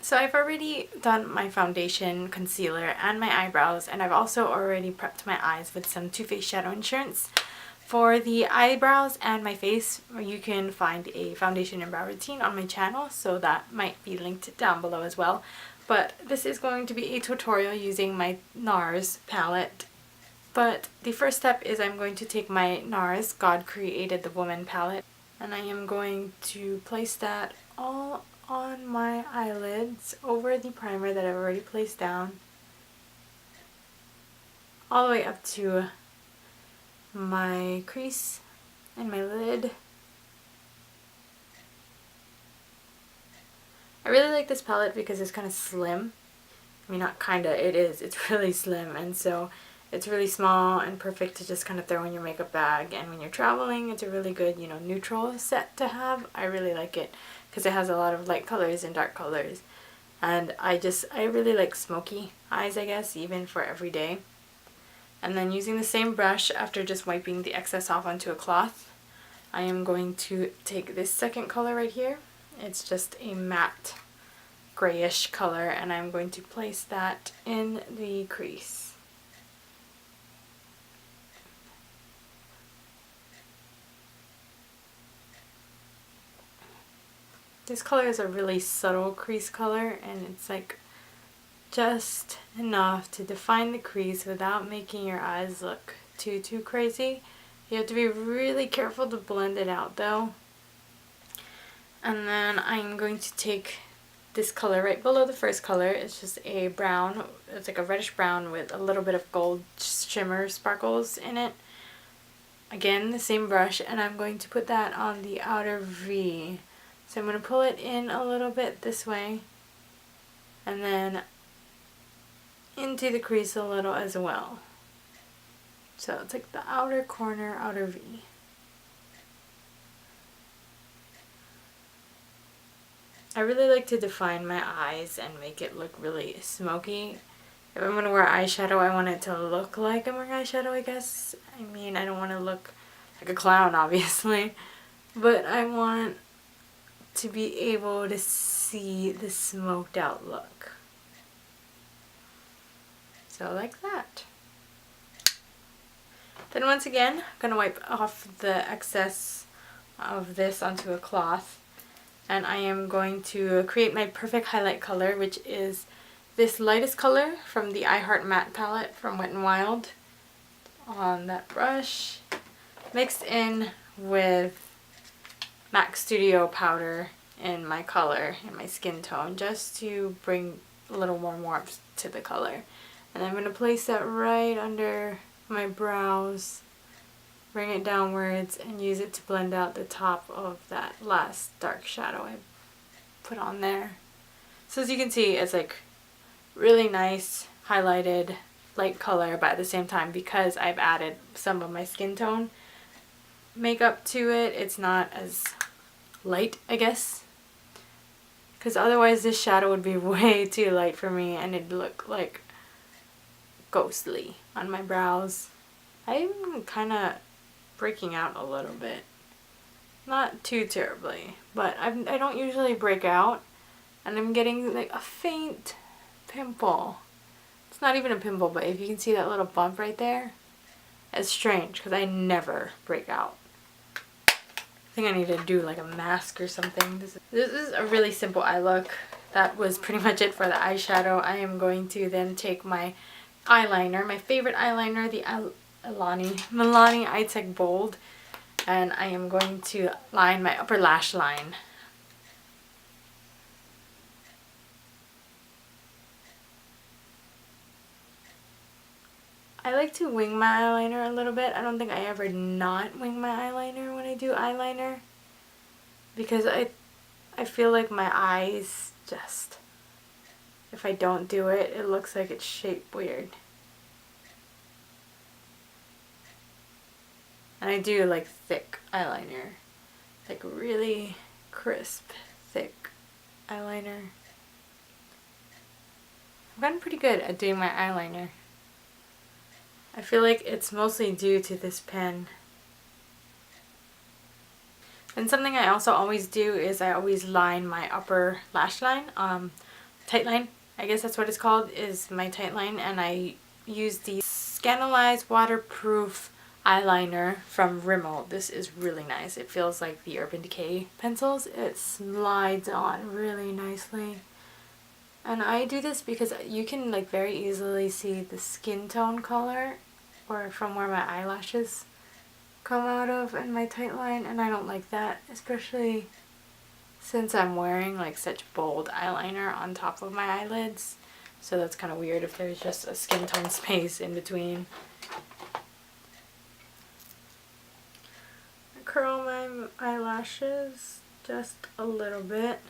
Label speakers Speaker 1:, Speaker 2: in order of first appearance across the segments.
Speaker 1: So I've already done my foundation, concealer, and my eyebrows, and I've also already prepped my eyes with some Too Faced Shadow Insurance. For the eyebrows and my face, you can find a foundation and brow routine on my channel, so that might be linked down below as well. But this is going to be a tutorial using my Nars palette. But the first step is I'm going to take my Nars God Created the Woman palette, and I am going to place that all on my eyelids over the primer that I've already placed down, all the way up to my crease and my lid. I really like this palette because it's kind of slim. I mean, not kinda, it is. It's really slim, and so it's really small and perfect to just kind of throw in your makeup bag, and when you're traveling, it's a really good, you know, neutral set to have. I really like it because it has a lot of light colors and dark colors, and I really like smoky eyes, I guess, even for every day. And then using the same brush, after just wiping the excess off onto a cloth, I am going to take this second color right here. It's just a matte grayish color, and I'm going to place that in the crease. This color is a really subtle crease color, and it's like just enough to define the crease without making your eyes look too crazy. You have to be really careful to blend it out though. And then I'm going to take this color right below the first color. It's just a brown, it's like a reddish brown with a little bit of gold shimmer sparkles in it. Again, the same brush, and I'm going to put that on the outer V. So I'm going to pull it in a little bit this way, and then into the crease a little as well. So it's like the outer corner, outer V. I really like to define my eyes and make it look really smoky. If I'm going to wear eyeshadow, I want it to look like I'm wearing eyeshadow, I guess. I mean, I don't want to look like a clown, obviously, but I want to be able to see the smoked out look. So like that. Then once again, I'm going to wipe off the excess of this onto a cloth, and I am going to create my perfect highlight color, which is this lightest color from the I Heart Matte palette from Wet n Wild on that brush, mixed in with MAC Studio powder in my color, in my skin tone, just to bring a little more warmth to the color. And I'm going to place that right under my brows, bring it downwards, and use it to blend out the top of that last dark shadow I put on there. So as you can see, it's like really nice highlighted light color, but at the same time, because I've added some of my skin tone makeup to it, it's not as light, I guess, because otherwise this shadow would be way too light for me and it'd look like ghostly on my brows. I'm kind of breaking out a little bit, not too terribly, but I don't usually break out, and I'm getting like a faint pimple. It's not even a pimple, but if you can see that little bump right there, it's strange because I never break out. I think I need to do like a mask or something. This is a really simple eye look. That was pretty much it for the eyeshadow. I am going to then take my eyeliner, my favorite eyeliner, the Milani Eye Tech Bold, and I am going to line my upper lash line. I like to wing my eyeliner a little bit. I don't think I ever not wing my eyeliner when I do eyeliner, because I feel like my eyes just, if I don't do it, it looks like it's shaped weird. And I do like thick eyeliner, like really crisp, thick eyeliner. I've gotten pretty good at doing my eyeliner. I feel like it's mostly due to this pen. And something I also always do is I always line my upper lash line tightline, I guess that's what it's called, is my tightline, and I use the Scandalized Waterproof Eyeliner from Rimmel. This is really nice. It feels like the Urban Decay pencils. It slides on really nicely. And I do this because you can like very easily see the skin tone color or from where my eyelashes come out of in my tight line, and I don't like that, especially since I'm wearing like such bold eyeliner on top of my eyelids. So that's kind of weird if there's just a skin tone space in between. I curl my eyelashes just a little bit.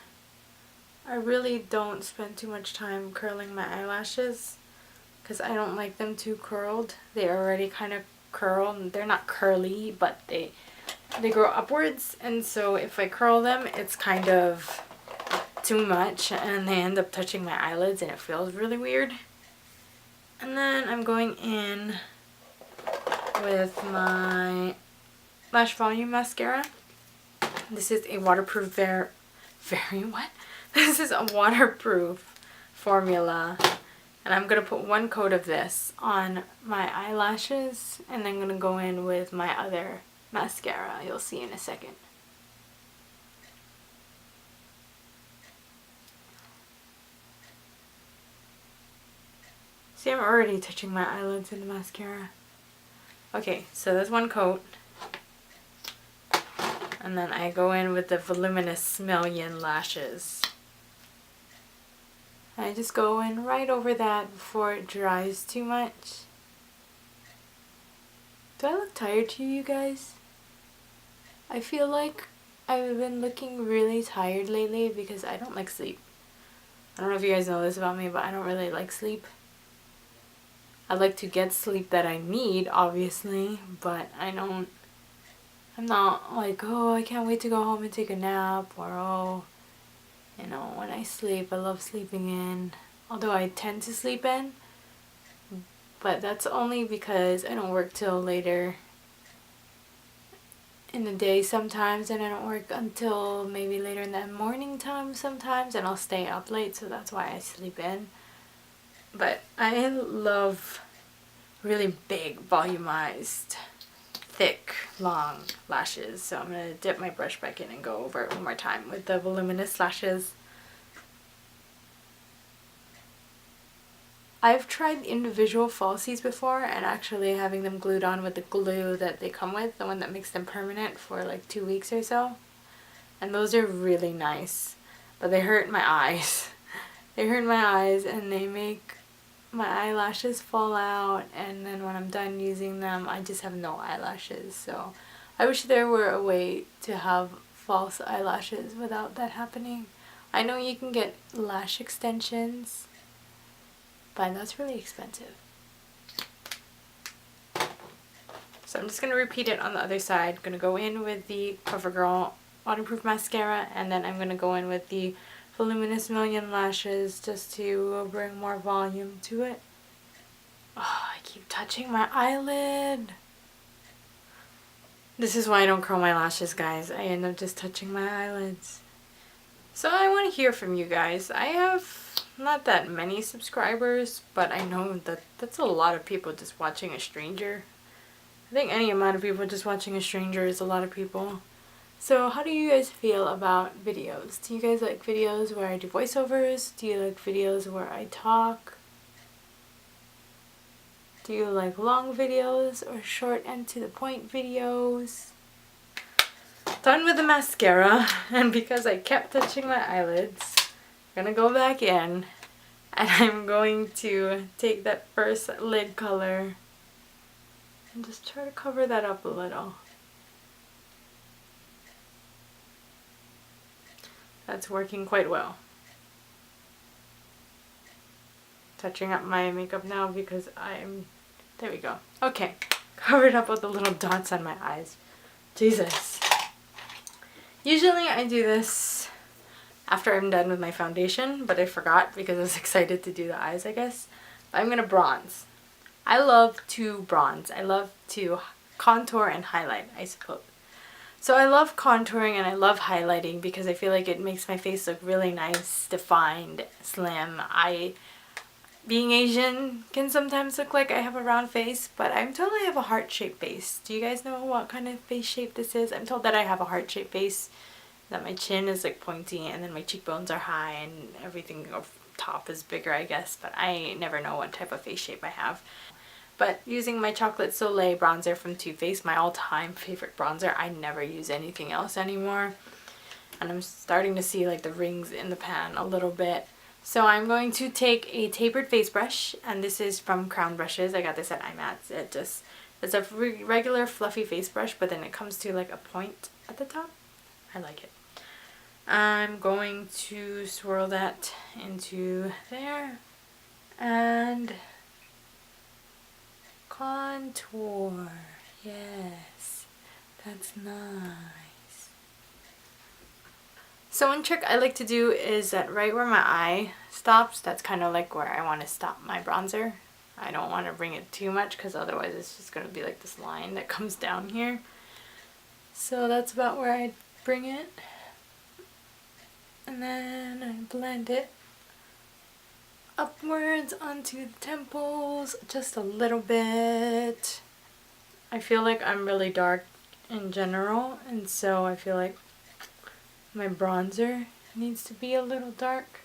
Speaker 1: I really don't spend too much time curling my eyelashes because I don't like them too curled. They already kind of curl, and they're not curly, but they grow upwards, and so if I curl them, it's kind of too much and they end up touching my eyelids and it feels really weird. And then I'm going in with my Lash Volume Mascara. This is a waterproof This is a waterproof formula, and I'm going to put one coat of this on my eyelashes, and I'm going to go in with my other mascara. You'll see in a second. See, I'm already touching my eyelids in the mascara. Okay, so there's one coat. And then I go in with the Voluminous Million Lashes. I just go in right over that before it dries too much. Do I look tired to you guys? I feel like I've been looking really tired lately because I don't like sleep. I don't know if you guys know this about me, but I don't really like sleep. I like to get sleep that I need, obviously, but I'm not like, oh, I can't wait to go home and take a nap, or oh, you know, when I sleep, I love sleeping in. Although I tend to sleep in, but that's only because I don't work till later in the day sometimes, and I don't work until maybe later in the morning time sometimes, and I'll stay up late, so that's why I sleep in. But I love really big, volumized, thick, long lashes, so I'm going to dip my brush back in and go over it one more time with the voluminous lashes. I've tried individual falsies before, and actually having them glued on with the glue that they come with, the one that makes them permanent for like 2 weeks or so, and those are really nice, but they hurt my eyes. They hurt my eyes, and they make my eyelashes fall out, and then when I'm done using them, I just have no eyelashes. So I wish there were a way to have false eyelashes without that happening. I know you can get lash extensions, but that's really expensive. So I'm just going to repeat it on the other side. I'm going to go in with the CoverGirl Waterproof Mascara, and then I'm going to go in with the Voluminous Million Lashes just to bring more volume to it. Oh, I keep touching my eyelid. This is why I don't curl my lashes, guys. I end up just touching my eyelids. So I want to hear from you guys. I have not that many subscribers, but I know that that's a lot of people just watching a stranger. I think any amount of people just watching a stranger is a lot of people. So how do you guys feel about videos? Do you guys like videos where I do voiceovers? Do you like videos where I talk? Do you like long videos or short and to the point videos? Done with the mascara, and because I kept touching my eyelids, I'm gonna go back in and I'm going to take that first lid color and just try to cover that up a little. That's working quite well. Touching up my makeup now because there we go. Okay, covered up with the little dots on my eyes. Jesus. Usually I do this after I'm done with my foundation, but I forgot because I was excited to do the eyes, I guess. But I'm going to bronze. I love to bronze. I love to contour and highlight, I suppose. So I love contouring and I love highlighting because I feel like it makes my face look really nice, defined, slim. Being Asian can sometimes look like I have a round face, but I'm told I have a heart-shaped face. Do you guys know what kind of face shape this is? I'm told that I have a heart-shaped face, that my chin is like pointy and then my cheekbones are high and everything up top is bigger, I guess, but I never know what type of face shape I have. But using my Chocolate Soleil bronzer from Too Faced, my all-time favorite bronzer, I never use anything else anymore. And I'm starting to see like the rings in the pan a little bit. So I'm going to take a tapered face brush, and this is from Crown Brushes. I got this at IMATS. It's a regular fluffy face brush, but then it comes to like a point at the top. I like it. I'm going to swirl that into there and contour. Yes, that's nice. So one trick I like to do is that right where my eye stops, that's kind of like where I want to stop my bronzer. I don't want to bring it too much because otherwise it's just going to be like this line that comes down here. So that's about where I bring it. And then I blend it upwards onto the temples just a little bit. I feel like I'm really dark in general, and so I feel like my bronzer needs to be a little dark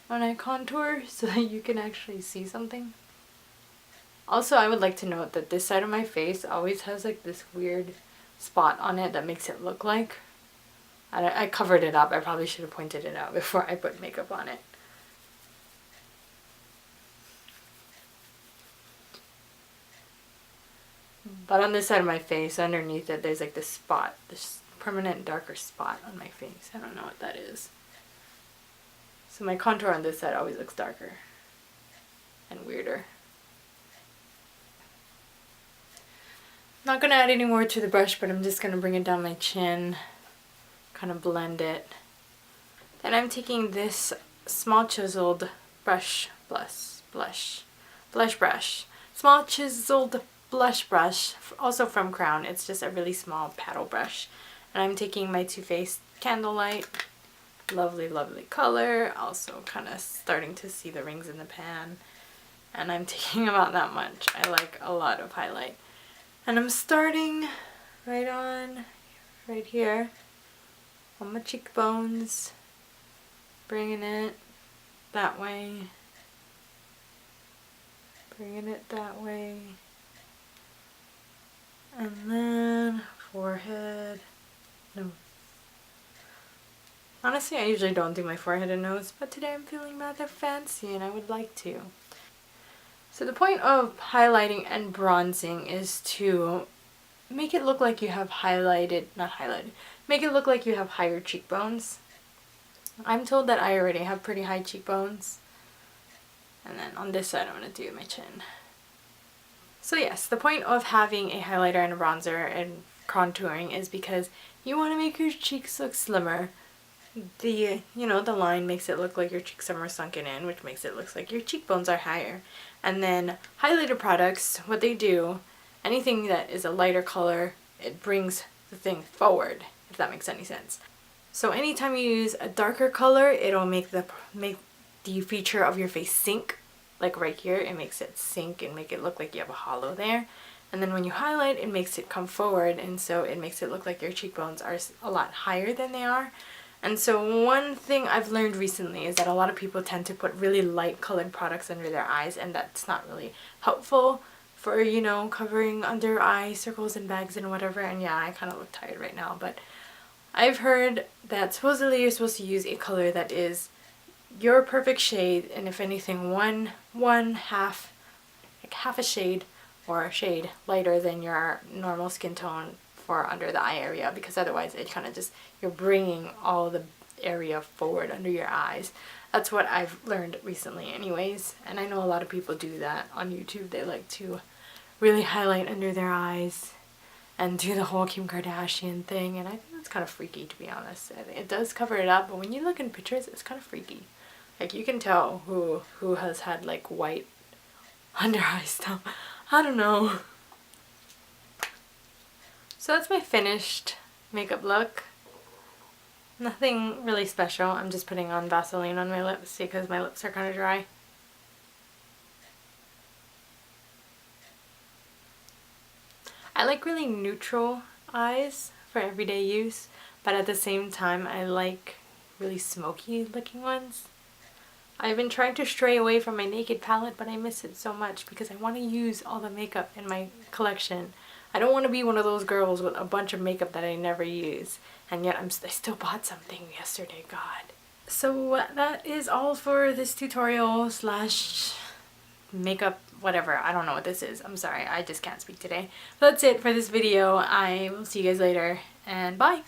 Speaker 1: when I contour so that you can actually see something. Also, I would like to note that this side of my face always has like this weird spot on it that makes it look like I covered it up. I probably should have pointed it out before I put makeup on it. But on this side of my face, underneath it, there's like this spot, this permanent darker spot on my face. I don't know what that is. So my contour on this side always looks darker and weirder. Not going to add any more to the brush, but I'm just going to bring it down my chin. Kind of blend it. Then I'm taking this small chiseled blush brush. Small chiseled blush brush, also from Crown. It's just a really small paddle brush. And I'm taking my Too Faced Candlelight. Lovely, lovely color. Also kind of starting to see the rings in the pan. And I'm taking about that much. I like a lot of highlight. And I'm starting right here on my cheekbones, bringing it that way, bringing it that way, and then forehead, no. Honestly, I usually don't do my forehead and nose, but today I'm feeling rather fancy and I would like to. So the point of highlighting and bronzing is to make it look like you have make it look like you have higher cheekbones. I'm told that I already have pretty high cheekbones. And then on this side I'm going to do my chin. So yes, the point of having a highlighter and a bronzer and contouring is because you want to make your cheeks look slimmer. The line makes it look like your cheeks are more sunken in, which makes it look like your cheekbones are higher. And then highlighter products, what they do, anything that is a lighter color, it brings the thing forward, if that makes any sense. So anytime you use a darker color, it'll make the feature of your face sink. Like right here, it makes it sink and make it look like you have a hollow there. And then when you highlight, it makes it come forward, and so it makes it look like your cheekbones are a lot higher than they are. And so one thing I've learned recently is that a lot of people tend to put really light colored products under their eyes, and that's not really helpful for, covering under eye circles and bags and whatever. And yeah, I kind of look tired right now, but I've heard that supposedly you're supposed to use a color that is your perfect shade, and if anything, half a shade or a shade lighter than your normal skin tone for under the eye area, because otherwise it kind of just, you're bringing all the area forward under your eyes. That's what I've learned recently anyways, and I know a lot of people do that on YouTube. They like to really highlight under their eyes and do the whole Kim Kardashian thing, and I think that's kind of freaky, to be honest. It does cover it up, but when you look in pictures, it's kind of freaky. Like, you can tell who has had like white under eye stuff. I don't know. So that's my finished makeup look. Nothing really special. I'm just putting on Vaseline on my lips because my lips are kind of dry. I like really neutral eyes for everyday use, but at the same time I like really smoky looking ones. I've been trying to stray away from my Naked palette, but I miss it so much because I want to use all the makeup in my collection. I don't want to be one of those girls with a bunch of makeup that I never use, and yet I still bought something yesterday, God. So that is all for this tutorial slash makeup whatever. I don't know what this is. I'm sorry, I just can't speak today. That's it for this video. I will see you guys later, and bye!